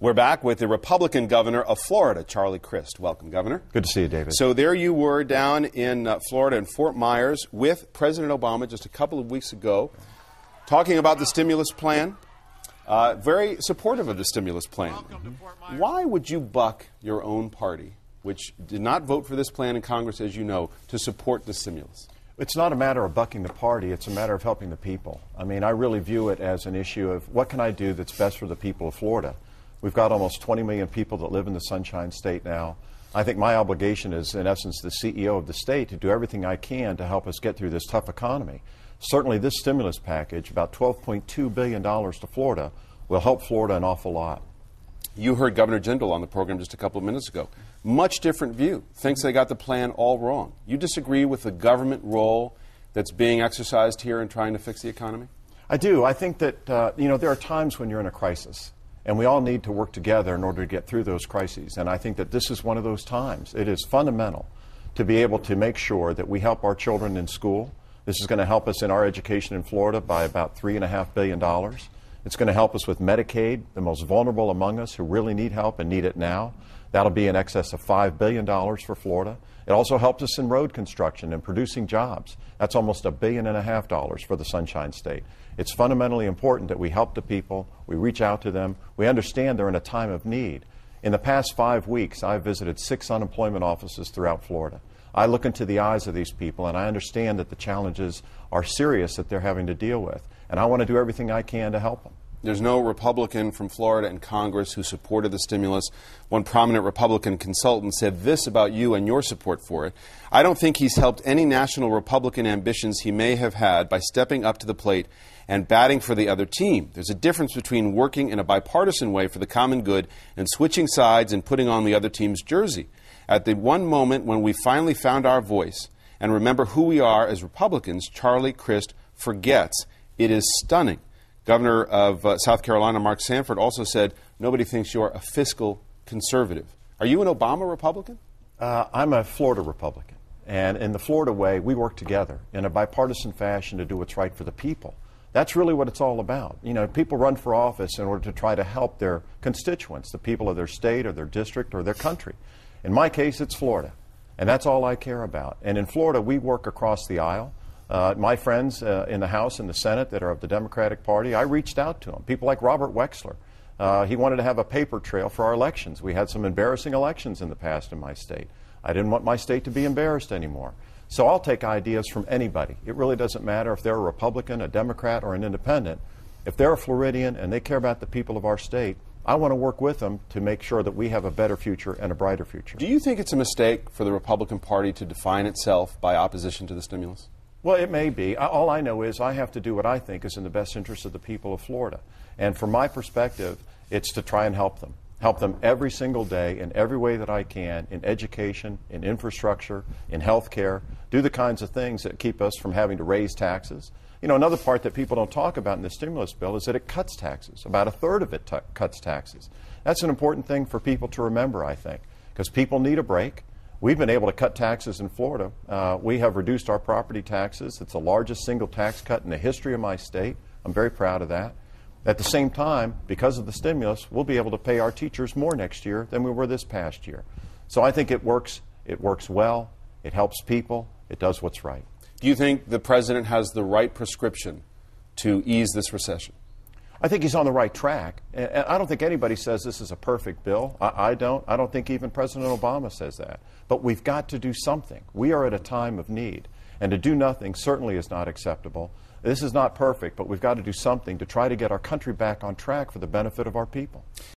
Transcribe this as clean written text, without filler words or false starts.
We're back with the Republican governor of Florida, Charlie Crist. Welcome, Governor. Good to see you, David. So there you were down in Florida in Fort Myers with President Obama just a couple of weeks ago, talking about the stimulus plan. Very supportive of the stimulus plan. Why would you buck your own party, which did not vote for this plan in Congress, as you know, to support the stimulus? It's not a matter of bucking the party. It's a matter of helping the people. I mean, I really view it as an issue of what can I do that's best for the people of Florida. We've got almost 20 million people that live in the Sunshine State now. I think my obligation is, in essence, the CEO of the state to do everything I can to help us get through this tough economy. Certainly this stimulus package, about $12.2 billion to Florida, will help Florida an awful lot. You heard Governor Jindal on the program just a couple of minutes ago. Much different view. Thinks they got the plan all wrong. You disagree with the government role that's being exercised here in trying to fix the economy? I do. I think that, there are times when you're in a crisis. And we all need to work together in order to get through those crises. And I think that this is one of those times. It is fundamental to be able to make sure that we help our children in school. This is going to help us in our education in Florida by about $3.5 billion. It's going to help us with Medicaid, the most vulnerable among us who really need help and need it now. That'll be in excess of $5 billion for Florida. It also helps us in road construction and producing jobs. That's almost $1.5 billion for the Sunshine State. It's fundamentally important that we help the people, we reach out to them, we understand they're in a time of need. In the past 5 weeks, I've visited 6 unemployment offices throughout Florida. I look into the eyes of these people and I understand that the challenges are serious that they're having to deal with. And I want to do everything I can to help them. There's no Republican from Florida in Congress who supported the stimulus. One prominent Republican consultant said this about you and your support for it. I don't think he's helped any national Republican ambitions he may have had by stepping up to the plate and batting for the other team. There's a difference between working in a bipartisan way for the common good and switching sides and putting on the other team's jersey. At the one moment when we finally found our voice and remember who we are as Republicans, Charlie Crist forgets. It is stunning. Governor of South Carolina, Mark Sanford, also said nobody thinks you're a fiscal conservative. Are you an Obama Republican? I'm a Florida Republican. And in the Florida way, we work together in a bipartisan fashion to do what's right for the people. That's really what it's all about. You know, people run for office in order to try to help their constituents, the people of their state or their district or their country. In my case, it's Florida. And that's all I care about. And in Florida, we work across the aisle. My friends in the House and the Senate that are of the Democratic Party, I reached out to them. People like Robert Wexler. He wanted to have a paper trail for our elections. We had some embarrassing elections in the past in my state. I didn't want my state to be embarrassed anymore. So I'll take ideas from anybody. It really doesn't matter if they're a Republican, a Democrat, or an independent. If they're a Floridian and they care about the people of our state, I want to work with them to make sure that we have a better future and a brighter future. Do you think it's a mistake for the Republican Party to define itself by opposition to the stimulus? Well, it may be. All I know is I have to do what I think is in the best interest of the people of Florida. And from my perspective, it's to try and help them. Help them every single day in every way that I can, in education, in infrastructure, in health care, do the kinds of things that keep us from having to raise taxes. You know, another part that people don't talk about in the stimulus bill is that it cuts taxes. About a third of it cuts taxes. That's an important thing for people to remember, I think, because people need a break. We've been able to cut taxes in Florida. We have reduced our property taxes. It's the largest single tax cut in the history of my state. I'm very proud of that. At the same time, because of the stimulus, we'll be able to pay our teachers more next year than we were this past year. So I think it works well, it helps people, it does what's right. Do you think the president has the right prescription to ease this recession? I think he's on the right track. And I don't think anybody says this is a perfect bill. I don't. I don't think even President Obama says that. But we've got to do something. We are at a time of need. And to do nothing certainly is not acceptable. This is not perfect, but we've got to do something to try to get our country back on track for the benefit of our people.